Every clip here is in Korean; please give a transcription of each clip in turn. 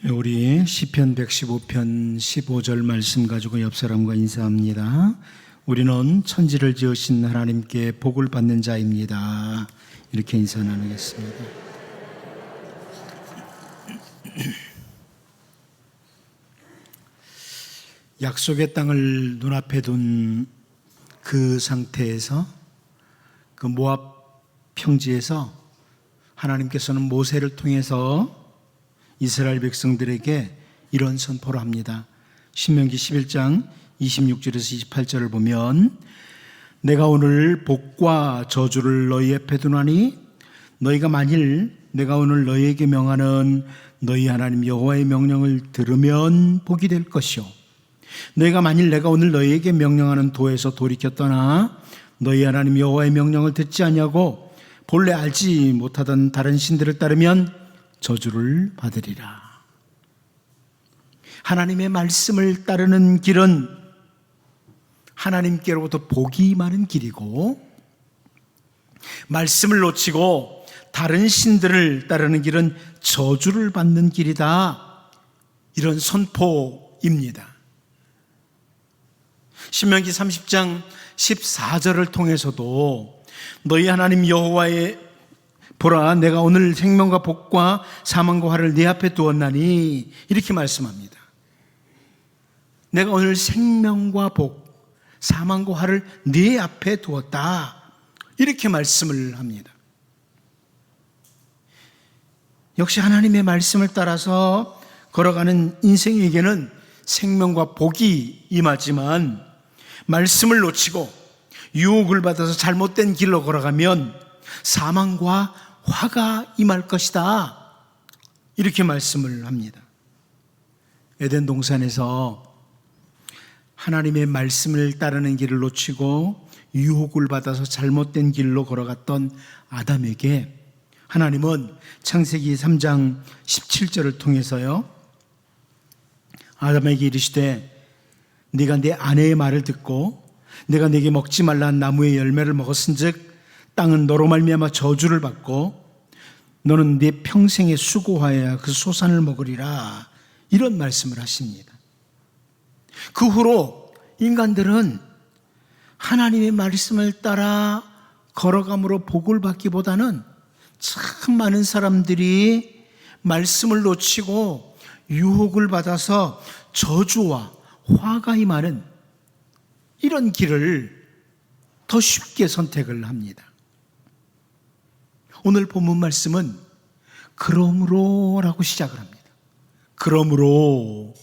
우리 시편 115편 15절 말씀 가지고 옆 사람과 인사합니다. 우리는 천지를 지으신 하나님께 복을 받는 자입니다. 이렇게 인사 나누겠습니다. 약속의 땅을 눈앞에 둔 그 상태에서 그 모압 평지에서 하나님께서는 모세를 통해서 이스라엘 백성들에게 이런 선포를 합니다. 신명기 11장 26절에서 28절을 보면 내가 오늘 복과 저주를 너희 앞에 두나니 너희가 만일 내가 오늘 너희에게 명하는 너희 하나님 여호와의 명령을 들으면 복이 될 것이요 너희가 만일 내가 오늘 너희에게 명령하는 도에서 돌이켜 떠나 너희 하나님 여호와의 명령을 듣지 아니하고 본래 알지 못하던 다른 신들을 따르면 저주를 받으리라. 하나님의 말씀을 따르는 길은 하나님께로부터 복이 많은 길이고, 말씀을 놓치고 다른 신들을 따르는 길은 저주를 받는 길이다. 이런 선포입니다. 신명기 30장 14절을 통해서도 너희 하나님 여호와의 보라 내가 오늘 생명과 복과 사망과 화를 네 앞에 두었나니 이렇게 말씀합니다. 내가 오늘 생명과 복, 사망과 화를 네 앞에 두었다. 이렇게 말씀을 합니다. 역시 하나님의 말씀을 따라서 걸어가는 인생에게는 생명과 복이 임하지만 말씀을 놓치고 유혹을 받아서 잘못된 길로 걸어가면 사망과 화가 임할 것이다. 이렇게 말씀을 합니다. 에덴 동산에서 하나님의 말씀을 따르는 길을 놓치고 유혹을 받아서 잘못된 길로 걸어갔던 아담에게 하나님은 창세기 3장 17절을 통해서요 아담에게 이르시되 네가 내 아내의 말을 듣고 내가 네게 먹지 말라는 나무의 열매를 먹었은즉 땅은 너로 말미암아 저주를 받고 너는 네 평생에 수고하여야 그 소산을 먹으리라. 이런 말씀을 하십니다. 그 후로 인간들은 하나님의 말씀을 따라 걸어감으로 복을 받기보다는 참 많은 사람들이 말씀을 놓치고 유혹을 받아서 저주와 화가 임하는 이런 길을 더 쉽게 선택을 합니다. 오늘 본문 말씀은 그러므로 라고 시작을 합니다. 그러므로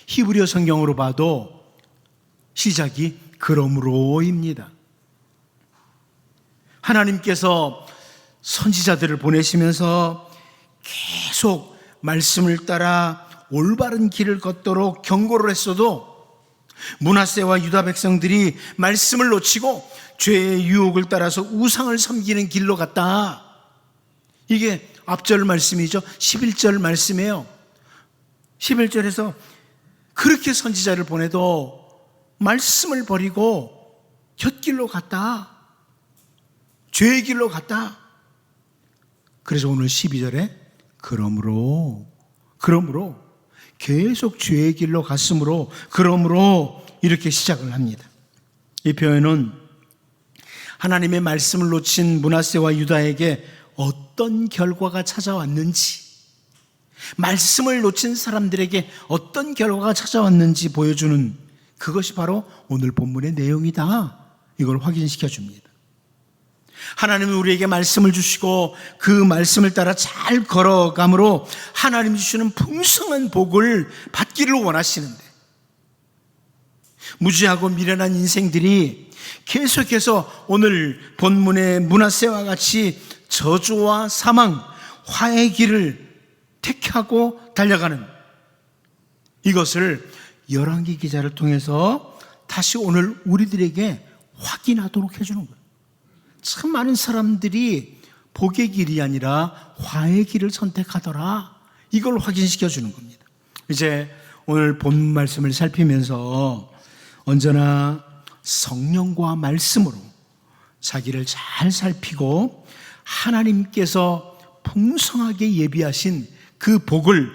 히브리어 성경으로 봐도 시작이 그러므로입니다. 하나님께서 선지자들을 보내시면서 계속 말씀을 따라 올바른 길을 걷도록 경고를 했어도 므낫세와 유다 백성들이 말씀을 놓치고 죄의 유혹을 따라서 우상을 섬기는 길로 갔다. 이게 앞절 말씀이죠. 11절 말씀이에요. 11절에서 그렇게 선지자를 보내도 말씀을 버리고 곁길로 갔다. 죄의 길로 갔다. 그래서 오늘 12절에 그러므로 계속 죄의 길로 갔으므로 그러므로 이렇게 시작을 합니다. 이 표현은 하나님의 말씀을 놓친 므낫세와 유다에게 어떤 결과가 찾아왔는지, 말씀을 놓친 사람들에게 어떤 결과가 찾아왔는지 보여주는 그것이 바로 오늘 본문의 내용이다. 이걸 확인시켜 줍니다. 하나님은 우리에게 말씀을 주시고 그 말씀을 따라 잘 걸어감으로 하나님이 주시는 풍성한 복을 받기를 원하시는데 무지하고 미련한 인생들이 계속해서 오늘 본문의 므낫세와 같이 저주와 사망, 화의 길을 택하고 달려가는 이것을 열왕기 기자를 통해서 다시 오늘 우리들에게 확인하도록 해주는 거예요. 참 많은 사람들이 복의 길이 아니라 화의 길을 선택하더라. 이걸 확인시켜 주는 겁니다. 이제 오늘 본 말씀을 살피면서 언제나 성령과 말씀으로 자기를 잘 살피고 하나님께서 풍성하게 예비하신 그 복을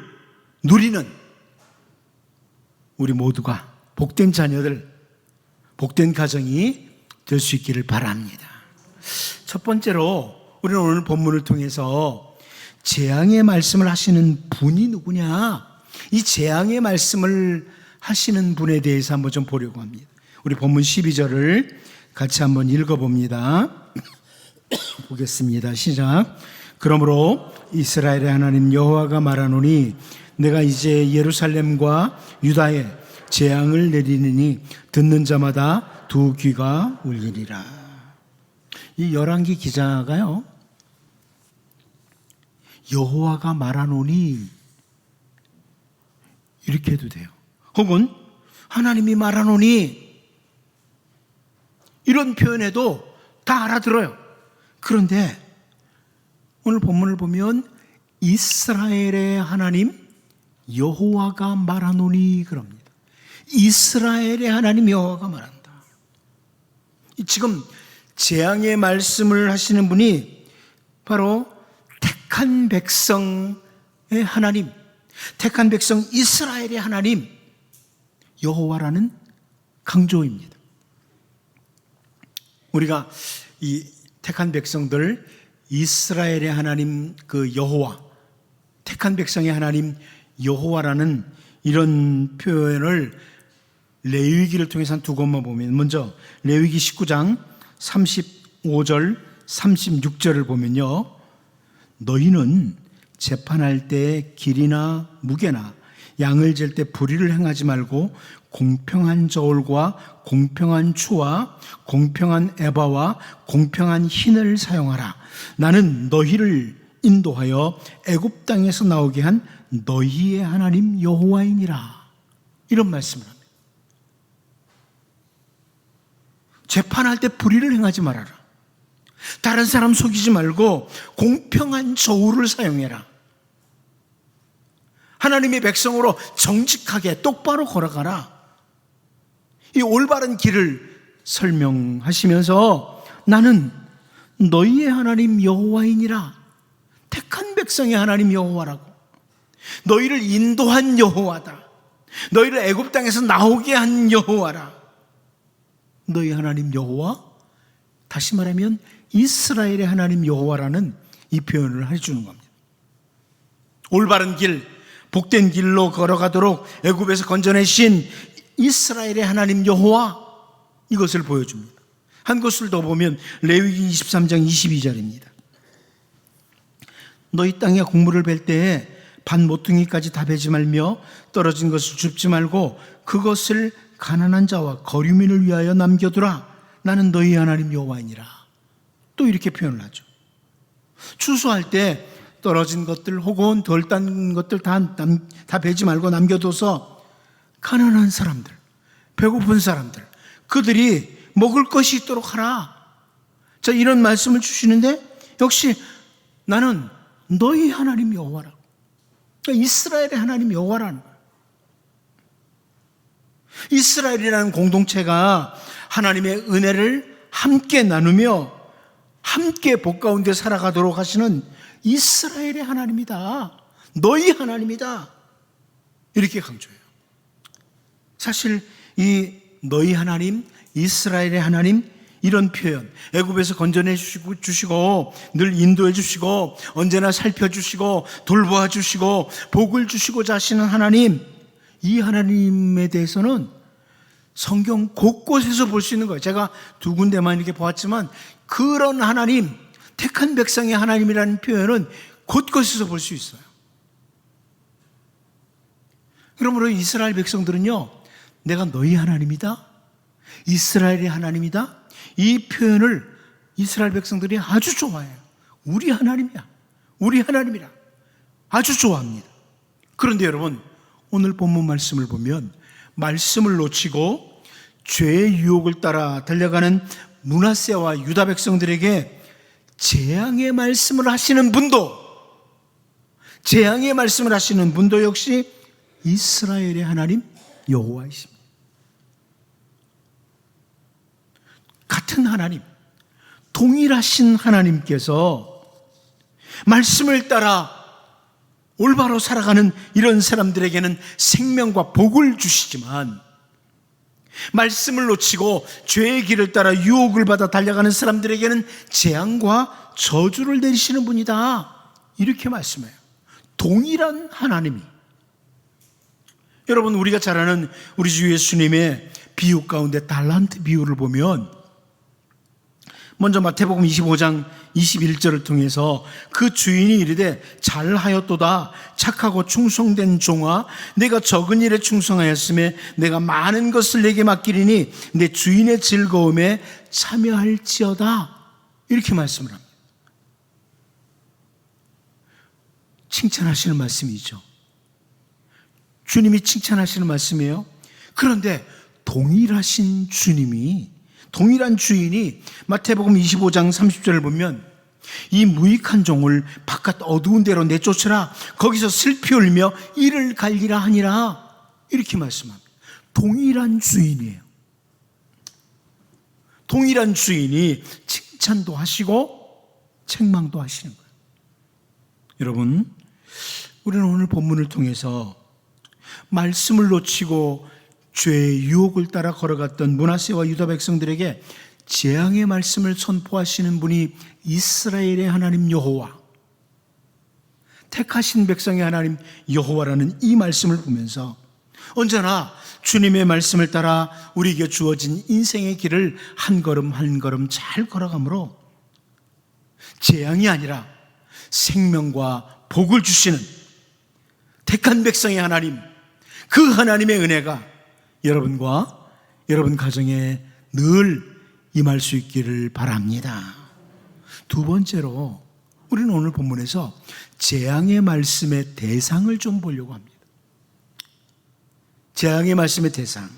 누리는 우리 모두가 복된 자녀들, 복된 가정이 될 수 있기를 바랍니다. 첫 번째로 우리는 오늘 본문을 통해서 재앙의 말씀을 하시는 분이 누구냐, 이 재앙의 말씀을 하시는 분에 대해서 한번 좀 보려고 합니다. 우리 본문 12절을 같이 한번 읽어봅니다. 보겠습니다. 시작. 그러므로 이스라엘의 하나님 여호와가 말하노니 내가 이제 예루살렘과 유다에 재앙을 내리느니 듣는 자마다 두 귀가 울리리라. 이 열왕기 기자가요, 여호와가 말하노니 이렇게 해도 돼요. 혹은 하나님이 말하노니 이런 표현에도 다 알아들어요. 그런데 오늘 본문을 보면 이스라엘의 하나님 여호와가 말하노니 그럽니다. 이스라엘의 하나님 여호와가 말한다. 지금 재앙의 말씀을 하시는 분이 바로 택한 백성의 하나님, 택한 백성 이스라엘의 하나님 여호와라는 강조입니다. 우리가 이 택한 백성들, 이스라엘의 하나님 그 여호와, 택한 백성의 하나님 여호와라는 이런 표현을 레위기를 통해서 한 두 것만 보면, 먼저 레위기 19장 35절 36절을 보면요, 너희는 재판할 때 길이나 무게나 양을 잴 때 불의를 행하지 말고 공평한 저울과 공평한 추와 공평한 에바와 공평한 흰을 사용하라. 나는 너희를 인도하여 애굽 땅에서 나오게 한 너희의 하나님 여호와이니라. 이런 말씀을 합니다. 재판할 때 불의를 행하지 말아라. 다른 사람 속이지 말고 공평한 저울을 사용해라. 하나님의 백성으로 정직하게 똑바로 걸어가라. 이 올바른 길을 설명하시면서 나는 너희의 하나님 여호와이니라. 택한 백성의 하나님 여호와라고. 너희를 인도한 여호와다. 너희를 애굽 땅에서 나오게 한 여호와라. 너희 하나님 여호와, 다시 말하면 이스라엘의 하나님 여호와라는 이 표현을 해주는 겁니다. 올바른 길, 복된 길로 걸어가도록 애굽에서 건져내신 이스라엘의 하나님 여호와, 이것을 보여줍니다. 한 곳을 더 보면 레위기 23장 22절입니다. 너희 땅에 곡물을 벨 때에 반 모퉁이까지 다 베지 말며 떨어진 것을 줍지 말고 그것을 가난한 자와 거류민을 위하여 남겨두라. 나는 너희 하나님 여호와이니라. 또 이렇게 표현을 하죠. 추수할 때 떨어진 것들 혹은 덜 딴 것들 다 베지 말고 남겨둬서 가난한 사람들, 배고픈 사람들, 그들이 먹을 것이 있도록 하라. 자, 이런 말씀을 주시는데 역시 나는 너희 하나님 여호와라고. 그러니까 이스라엘의 하나님 여호와라는 거예요. 이스라엘이라는 공동체가 하나님의 은혜를 함께 나누며 함께 복 가운데 살아가도록 하시는 이스라엘의 하나님이다. 너희 하나님이다. 이렇게 강조해요. 사실 이 너희 하나님, 이스라엘의 하나님, 이런 표현, 애굽에서 건져내 주시고 늘 인도해 주시고 언제나 살펴주시고 돌보아 주시고 복을 주시고자 하시는 하나님, 이 하나님에 대해서는 성경 곳곳에서 볼 수 있는 거예요. 제가 두 군데만 이렇게 보았지만 그런 하나님, 택한 백성의 하나님이라는 표현은 곳곳에서 볼 수 있어요. 그러므로 이스라엘 백성들은요, 내가 너희 하나님이다, 이스라엘의 하나님이다, 이 표현을 이스라엘 백성들이 아주 좋아해요. 우리 하나님이야, 우리 하나님이라 아주 좋아합니다. 그런데 여러분, 오늘 본문 말씀을 보면 말씀을 놓치고 죄의 유혹을 따라 달려가는 므낫세와 유다 백성들에게 재앙의 말씀을 하시는 분도, 재앙의 말씀을 하시는 분도 역시 이스라엘의 하나님 여호와이십니다. 같은 하나님, 동일하신 하나님께서 말씀을 따라 올바로 살아가는 이런 사람들에게는 생명과 복을 주시지만, 말씀을 놓치고 죄의 길을 따라 유혹을 받아 달려가는 사람들에게는 재앙과 저주를 내리시는 분이다, 이렇게 말씀해요. 동일한 하나님이. 여러분, 우리가 잘 아는 우리 주 예수님의 비유 가운데 달란트 비유를 보면, 먼저 마태복음 25장 21절을 통해서 그 주인이 이르되 잘하였도다 착하고 충성된 종아, 내가 적은 일에 충성하였음에 내가 많은 것을 내게 맡기리니 내 주인의 즐거움에 참여할지어다, 이렇게 말씀을 합니다. 칭찬하시는 말씀이죠. 주님이 칭찬하시는 말씀이에요. 그런데 동일하신 주님이, 동일한 주인이 마태복음 25장 30절을 보면 이 무익한 종을 바깥 어두운 데로 내쫓으라, 거기서 슬피 울며 이를 갈리라 하니라, 이렇게 말씀합니다. 동일한 주인이에요. 동일한 주인이 칭찬도 하시고 책망도 하시는 거예요. 여러분, 우리는 오늘 본문을 통해서 말씀을 놓치고 죄의 유혹을 따라 걸어갔던 므낫세와 유다 백성들에게 재앙의 말씀을 선포하시는 분이 이스라엘의 하나님 여호와, 택하신 백성의 하나님 여호와라는 이 말씀을 보면서 언제나 주님의 말씀을 따라 우리에게 주어진 인생의 길을 한 걸음 한 걸음 잘 걸어가므로 재앙이 아니라 생명과 복을 주시는 택한 백성의 하나님, 그 하나님의 은혜가 여러분과 여러분 가정에 늘 임할 수 있기를 바랍니다. 두 번째로, 우리는 오늘 본문에서 재앙의 말씀의 대상을 좀 보려고 합니다. 재앙의 말씀의 대상,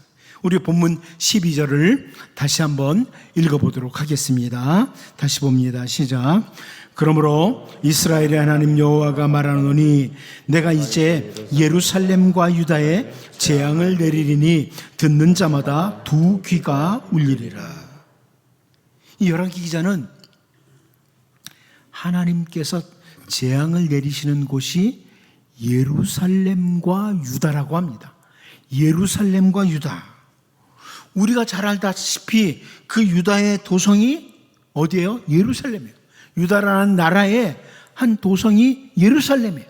우리 본문 12절을 다시 한번 읽어보도록 하겠습니다. 다시 봅니다. 시작. 그러므로 이스라엘의 하나님 여호와가 말하노니 내가 이제 예루살렘과 유다에 재앙을 내리리니 듣는 자마다 두 귀가 울리리라. 이 열왕기 기자는 하나님께서 재앙을 내리시는 곳이 예루살렘과 유다라고 합니다. 예루살렘과 유다. 우리가 잘 알다시피 그 유다의 도성이 어디예요? 예루살렘이에요. 유다라는 나라의 한 도성이 예루살렘이에요.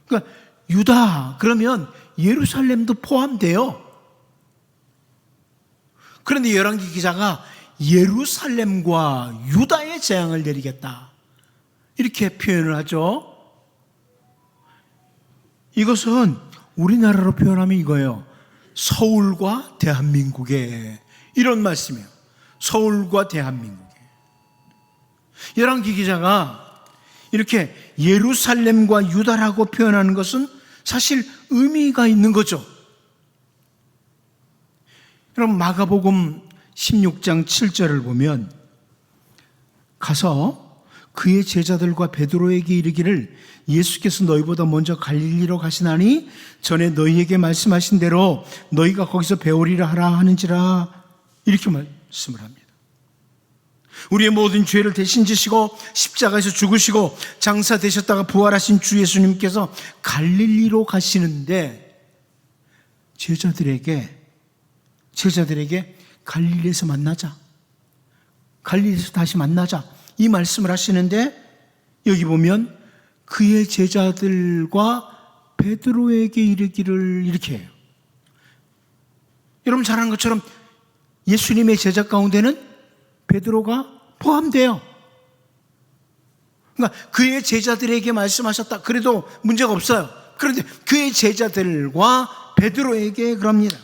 그러니까 유다 그러면 예루살렘도 포함돼요. 그런데 열왕기 기자가 예루살렘과 유다의 재앙을 내리겠다, 이렇게 표현을 하죠. 이것은 우리나라로 표현하면 이거예요. 서울과 대한민국의, 이런 말씀이에요. 서울과 대한민국. 열왕기 기자가 이렇게 예루살렘과 유다라고 표현하는 것은 사실 의미가 있는 거죠. 여러분, 마가복음 16장 7절을 보면 가서 그의 제자들과 베드로에게 이르기를 예수께서 너희보다 먼저 갈릴리로 가시나니 전에 너희에게 말씀하신 대로 너희가 거기서 배우리라 하라 하는지라, 이렇게 말씀을 합니다. 우리의 모든 죄를 대신 지시고 십자가에서 죽으시고 장사 되셨다가 부활하신 주 예수님께서 갈릴리로 가시는데 제자들에게 갈릴리에서 만나자, 갈릴리에서 다시 만나자, 이 말씀을 하시는데, 여기 보면 그의 제자들과 베드로에게 이르기를, 이렇게 해요. 여러분 잘 아는 것처럼 예수님의 제자 가운데는 베드로가 포함돼요. 그러니까 그의 제자들에게 말씀하셨다, 그래도 문제가 없어요. 그런데 그의 제자들과 베드로에게 그럽니다.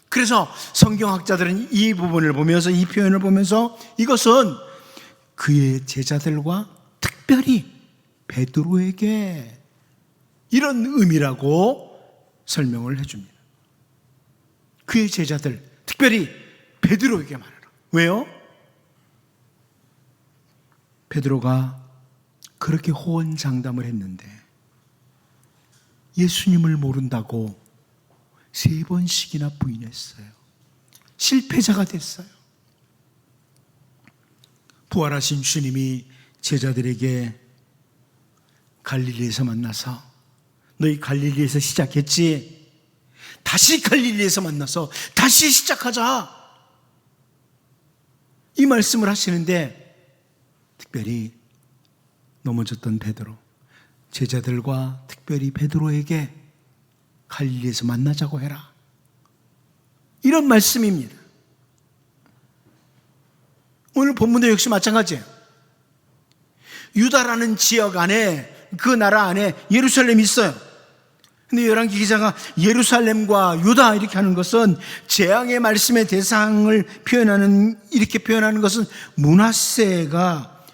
그래서 성경학자들은 이 부분을 보면서, 이 표현을 보면서 이것은 그의 제자들과 특별히 베드로에게, 이런 의미라고 설명을 해줍니다. 그의 제자들, 특별히 베드로에게 말하라. 왜요? 베드로가 그렇게 호언장담을 했는데 예수님을 모른다고 3번씩이나 부인했어요. 실패자가 됐어요. 부활하신 주님이 제자들에게 갈릴리에서 만나서, 너희 갈릴리에서 시작했지? 다시 갈릴리에서 만나서 다시 시작하자, 이 말씀을 하시는데, 특별히 넘어졌던 베드로, 제자들과 특별히 베드로에게 갈릴리에서 만나자고 해라, 이런 말씀입니다. 오늘 본문도 역시 마찬가지예요. 유다라는 지역 안에, 그 나라 안에 예루살렘이 있어요. 근데 열왕기 기자가 예루살렘과 유다 이렇게 하는 것은, 재앙의 말씀의 대상을 이렇게 표현하는 것은 므낫세가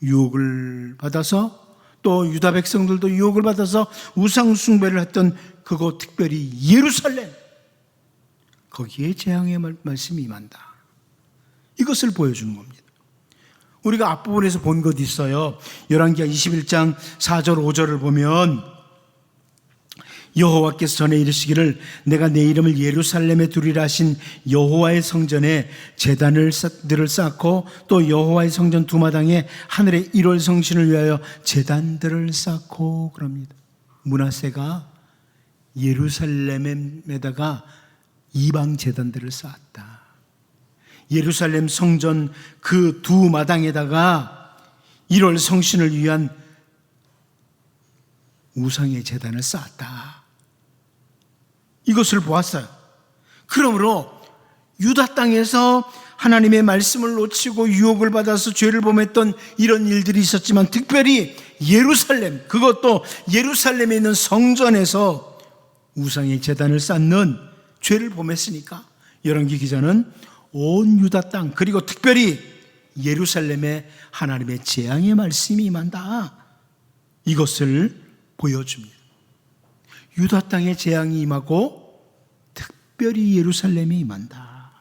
유혹을 받아서, 또 유다 백성들도 유혹을 받아서 우상 숭배를 했던 그곳, 특별히 예루살렘, 거기에 재앙의 말씀이 임한다, 이것을 보여주는 겁니다. 우리가 앞부분에서 본 것 있어요. 열왕기하 21장 4절 5절을 보면, 여호와께서 전에 이르시기를 내가 내 이름을 예루살렘에 두리라 하신 여호와의 성전에 제단을 쌓고, 또 여호와의 성전 두 마당에 하늘의 1월 성신을 위하여 제단들을 쌓고, 그럽니다. 므낫세가 예루살렘에다가 이방 제단들을 쌓았다. 예루살렘 성전 그 두 마당에다가 1월 성신을 위한 우상의 제단을 쌓았다, 이것을 보았어요. 그러므로 유다 땅에서 하나님의 말씀을 놓치고 유혹을 받아서 죄를 범했던 이런 일들이 있었지만, 특별히 예루살렘, 그것도 예루살렘에 있는 성전에서 우상의 제단을 쌓는 죄를 범했으니까, 열왕기 기자는 온 유다 땅, 그리고 특별히 예루살렘에 하나님의 재앙의 말씀이 임한다, 이것을 보여줍니다. 유다 땅에 재앙이 임하고 특별히 예루살렘이 임한다.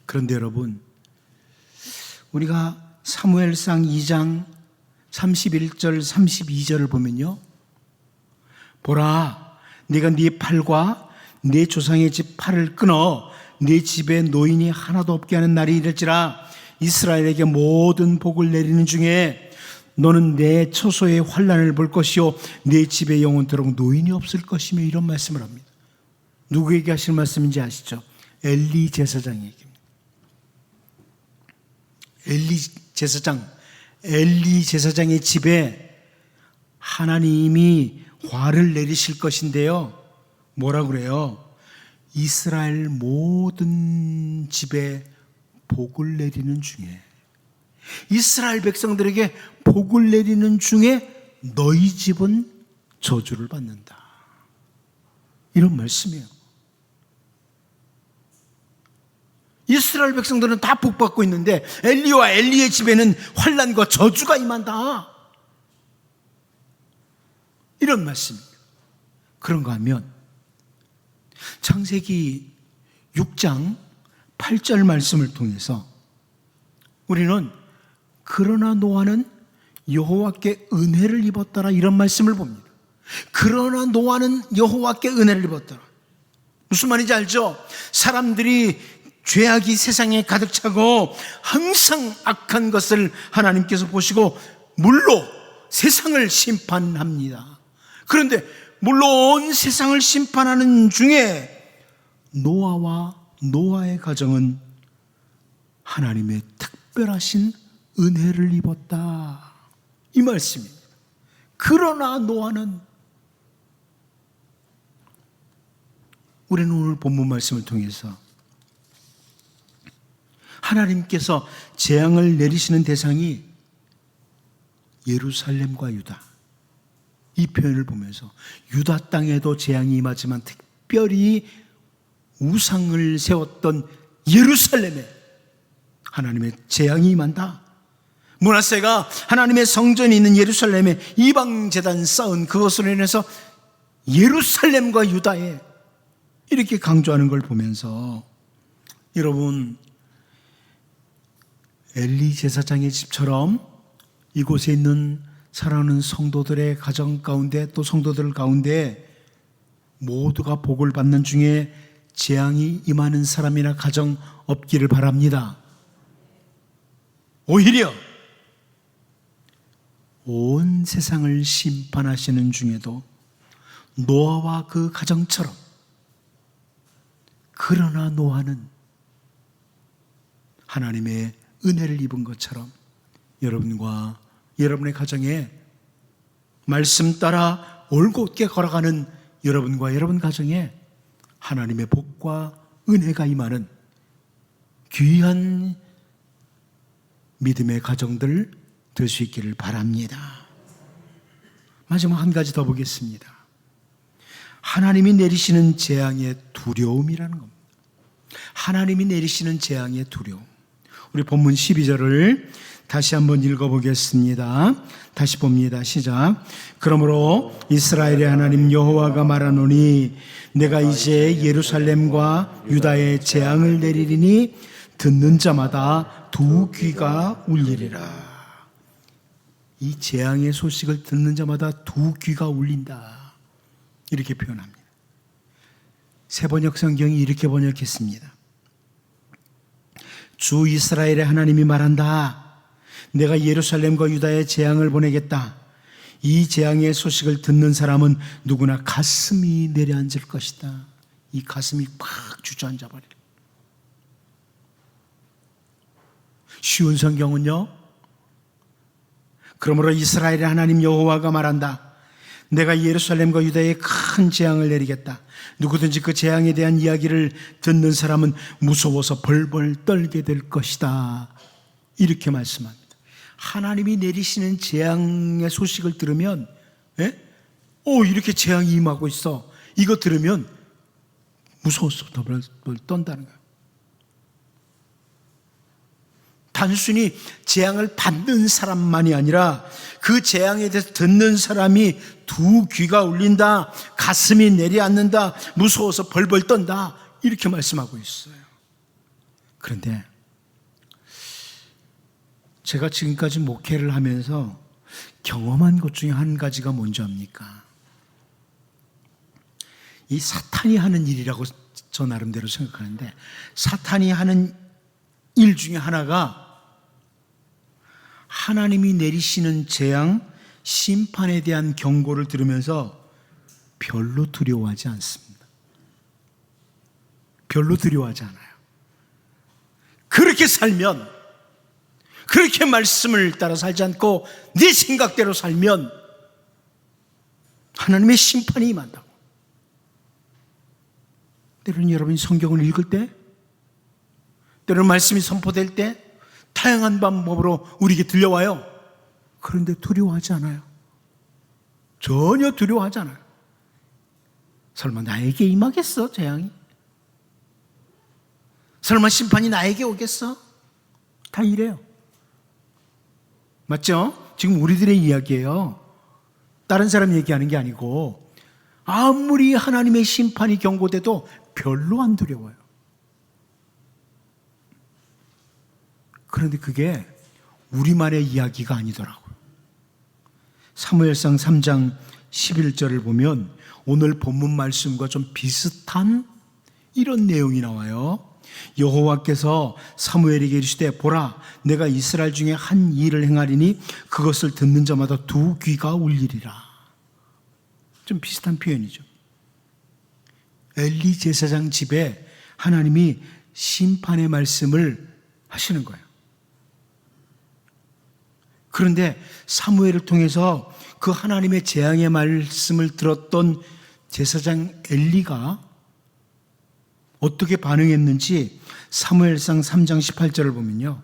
그런데 여러분, 우리가 사무엘상 2장 31절 32절을 보면요, 보라, 네가 네 팔과 네 조상의 집 팔을 끊어 네 집에 노인이 하나도 없게 하는 날이 이를지라. 이스라엘에게 모든 복을 내리는 중에 너는 내 처소의 환난을 볼 것이요 내 집에 영원토록 노인이 없을 것이며, 이런 말씀을 합니다. 누구에게 하시는 말씀인지 아시죠? 엘리 제사장에게. 엘리 제사장의 집에 하나님이 화를 내리실 것인데요, 뭐라고 그래요? 이스라엘 모든 집에 복을 내리는 중에, 이스라엘 백성들에게 복을 내리는 중에 너희 집은 저주를 받는다, 이런 말씀이에요. 이스라엘 백성들은 다 복 받고 있는데 엘리와 엘리의 집에는 환난과 저주가 임한다, 이런 말씀입니다. 그런가 하면 창세기 6장 8절 말씀을 통해서 우리는 그러나 노아는 여호와께 은혜를 입었더라, 이런 말씀을 봅니다. 그러나 노아는 여호와께 은혜를 입었더라. 무슨 말인지 알죠? 사람들이 죄악이 세상에 가득 차고 항상 악한 것을 하나님께서 보시고 물로 세상을 심판합니다. 그런데 물론 세상을 심판하는 중에 노아와 노아의 가정은 하나님의 특별하신 은혜를 입었다, 이 말씀입니다. 그러나 노아는, 우리는 오늘 본문 말씀을 통해서 하나님께서 재앙을 내리시는 대상이 예루살렘과 유다, 이 표현을 보면서 유다 땅에도 재앙이 임하지만 특별히 우상을 세웠던 예루살렘에 하나님의 재앙이 임한다. 므낫세가 하나님의 성전이 있는 예루살렘에 이방 제단 쌓은 그것으로 인해서 예루살렘과 유다에 이렇게 강조하는 걸 보면서, 여러분, 엘리 제사장의 집처럼 이곳에 있는 사랑하는 성도들의 가정 가운데, 또 성도들 가운데 모두가 복을 받는 중에 재앙이 임하는 사람이나 가정 없기를 바랍니다. 온 세상을 심판하시는 중에도 노아와 그 가정처럼, 그러나 노아는 하나님의 은혜를 입은 것처럼 여러분과 여러분의 가정에 말씀 따라 올곧게 걸어가는 여러분과 여러분 가정에 하나님의 복과 은혜가 임하는 귀한 믿음의 가정들 될 수 있기를 바랍니다. 마지막 한 가지 더 보겠습니다. 하나님이 내리시는 재앙의 두려움이라는 겁니다. 하나님이 내리시는 재앙의 두려움. 우리 본문 12절을 다시 한번 읽어보겠습니다. 다시 봅니다. 시작. 그러므로 이스라엘의 하나님 여호와가 말하노니 내가 이제 예루살렘과 유다에 재앙을 내리리니 듣는 자마다 두 귀가 울리리라. 이 재앙의 소식을 듣는 자마다 두 귀가 울린다, 이렇게 표현합니다. 새번역 성경이 이렇게 번역했습니다. 주 이스라엘의 하나님이 말한다. 내가 예루살렘과 유다에 재앙을 보내겠다. 이 재앙의 소식을 듣는 사람은 누구나 가슴이 내려앉을 것이다. 이 가슴이 팍 주저앉아 버릴. 쉬운 성경은요, 그러므로 이스라엘의 하나님 여호와가 말한다. 내가 예루살렘과 유다에 큰 재앙을 내리겠다. 누구든지 그 재앙에 대한 이야기를 듣는 사람은 무서워서 벌벌 떨게 될 것이다, 이렇게 말씀합니다. 하나님이 내리시는 재앙의 소식을 들으면, 이렇게 재앙이 임하고 있어, 이거 들으면 무서워서 벌벌 떤다는 거예요. 단순히 재앙을 받는 사람만이 아니라 그 재앙에 대해서 듣는 사람이 두 귀가 울린다, 가슴이 내려앉는다, 무서워서 벌벌 떤다, 이렇게 말씀하고 있어요. 그런데 제가 지금까지 목회를 하면서 경험한 것 중에 한 가지가 뭔지 압니까? 이 사탄이 하는 일이라고 저 나름대로 생각하는데, 사탄이 하는 일 중에 하나가 하나님이 내리시는 재앙, 심판에 대한 경고를 들으면서 별로 두려워하지 않습니다. 별로 두려워하지 않아요. 그렇게 살면, 그렇게 말씀을 따라 살지 않고 네 생각대로 살면 하나님의 심판이 임한다고. 때로는 여러분이 성경을 읽을 때, 때로는 말씀이 선포될 때 다양한 방법으로 우리에게 들려와요. 그런데 두려워하지 않아요. 전혀 두려워하지 않아요. 설마 나에게 임하겠어, 재앙이? 설마 심판이 나에게 오겠어? 다 이래요. 맞죠? 지금 우리들의 이야기예요. 다른 사람 얘기하는 게 아니고, 아무리 하나님의 심판이 경고돼도 별로 안 두려워요. 그런데 그게 우리만의 이야기가 아니더라고요. 사무엘상 3장 11절을 보면 오늘 본문 말씀과 좀 비슷한 이런 내용이 나와요. 여호와께서 사무엘에게 이르시되 보라, 내가 이스라엘 중에 한 일을 행하리니 그것을 듣는 자마다 두 귀가 울리리라. 좀 비슷한 표현이죠. 엘리 제사장 집에 하나님이 심판의 말씀을 하시는 거예요. 그런데 사무엘을 통해서 그 하나님의 재앙의 말씀을 들었던 제사장 엘리가 어떻게 반응했는지 사무엘상 3장 18절을 보면요,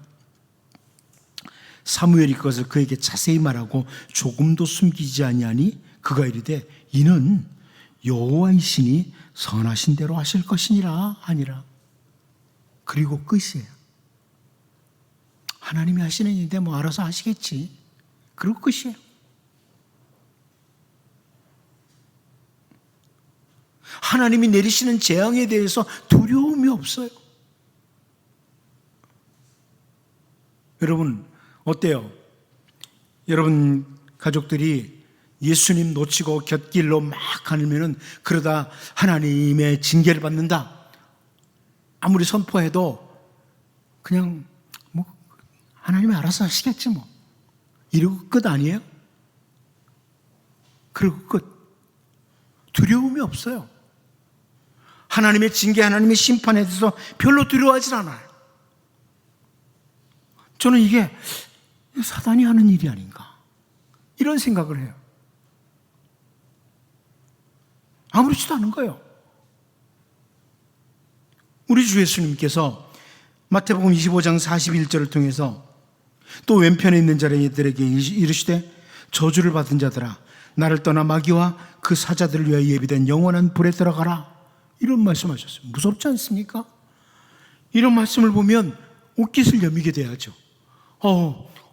사무엘이 그것을 그에게 자세히 말하고 조금도 숨기지 아니하니 그가 이르되 이는 여호와이시니 선하신 대로 하실 것이니라 하니라. 그리고 끝이에요. 하나님이 하시는 일인데 뭐 알아서 하시겠지. 그리고 끝이에요. 하나님이 내리시는 재앙에 대해서 두려움이 없어요. 여러분 어때요? 여러분 가족들이 예수님 놓치고 곁길로 막 가면은 그러다 하나님의 징계를 받는다, 아무리 선포해도 그냥 뭐 하나님이 알아서 하시겠지 뭐 이러고 끝 아니에요? 그리고 끝. 두려움이 없어요. 하나님의 징계, 하나님의 심판에 대해서 별로 두려워하지 않아요. 저는 이게 사단이 하는 일이 아닌가, 이런 생각을 해요. 아무렇지도 않은 거예요. 우리 주 예수님께서 마태복음 25장 41절을 통해서 또 왼편에 있는 자들에게 이르시되 저주를 받은 자들아 나를 떠나 마귀와 그 사자들을 위하여 예비된 영원한 불에 들어가라, 이런 말씀하셨어요. 무섭지 않습니까? 이런 말씀을 보면 옷깃을 여미게 돼야죠.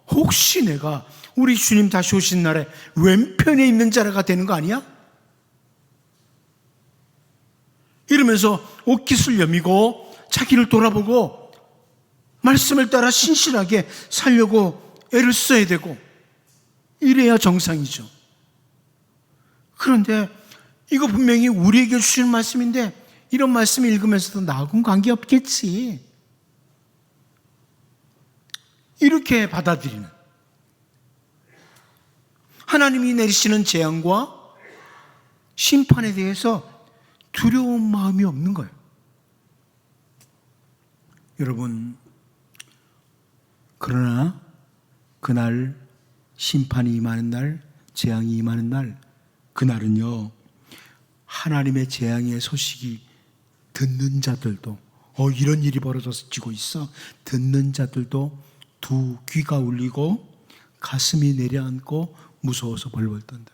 혹시 내가 우리 주님 다시 오신 날에 왼편에 있는 자가 되는 거 아니야? 이러면서 옷깃을 여미고 자기를 돌아보고 말씀을 따라 신실하게 살려고 애를 써야 되고, 이래야 정상이죠. 그런데 이거 분명히 우리에게 주시는 말씀인데 이런 말씀을 읽으면서도 나하고는 관계없겠지, 이렇게 받아들이는, 하나님이 내리시는 재앙과 심판에 대해서 두려운 마음이 없는 거예요. 여러분, 그러나 그날 심판이 임하는 날, 재앙이 임하는 날, 그날은요, 하나님의 재앙의 소식이 듣는 자들도 이런 일이 벌어지고 있어, 듣는 자들도 두 귀가 울리고 가슴이 내려앉고 무서워서 벌벌 떤다.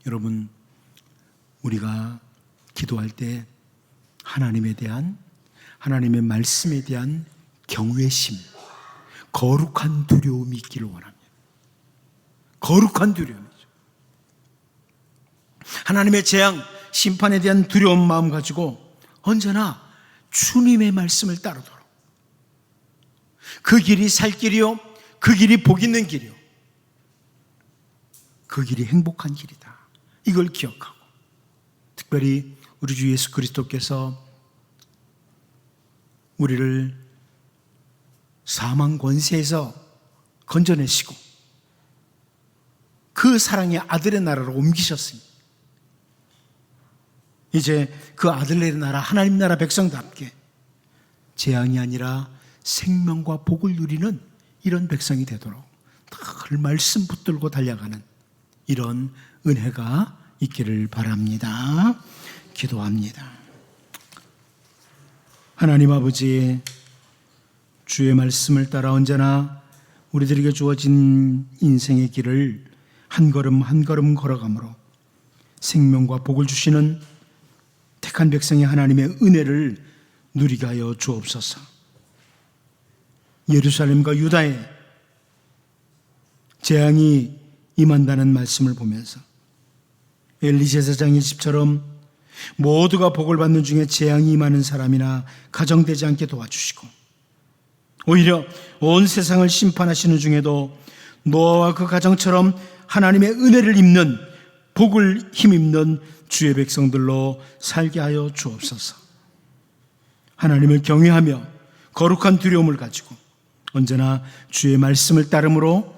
여러분, 우리가 기도할 때 하나님에 대한, 하나님의 말씀에 대한 경외심, 거룩한 두려움이 있기를 원합니다. 거룩한 두려움이죠. 하나님의 재앙, 심판에 대한 두려운 마음 가지고 언제나 주님의 말씀을 따르도록, 그 길이 살 길이요, 그 길이 복 있는 길이요, 그 길이 행복한 길이다, 이걸 기억하고, 특별히 우리 주 예수 그리스도께서 우리를 사망 권세에서 건져내시고 그 사랑의 아들의 나라로 옮기셨습니다. 이제 그 아들의 나라, 하나님 나라 백성답게 재앙이 아니라 생명과 복을 누리는 이런 백성이 되도록 늘 말씀 붙들고 달려가는 이런 은혜가 있기를 바랍니다. 기도합니다. 하나님 아버지, 주의 말씀을 따라 언제나 우리들에게 주어진 인생의 길을 한 걸음 한 걸음 걸어가므로 생명과 복을 주시는 택한 백성의 하나님의 은혜를 누리게 하여 주옵소서. 예루살렘과 유다에 재앙이 임한다는 말씀을 보면서 엘리 제사장의 집처럼 모두가 복을 받는 중에 재앙이 임하는 사람이나 가정되지 않게 도와주시고, 오히려 온 세상을 심판하시는 중에도 노아와 그 가정처럼 하나님의 은혜를 입는, 복을 힘입는 주의 백성들로 살게 하여 주옵소서. 하나님을 경외하며 거룩한 두려움을 가지고 언제나 주의 말씀을 따름으로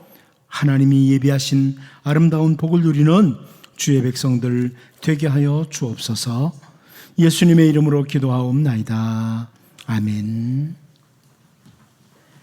하나님이 예비하신 아름다운 복을 누리는 주의 백성들 되게 하여 주옵소서. 예수님의 이름으로 기도하옵나이다. 아멘.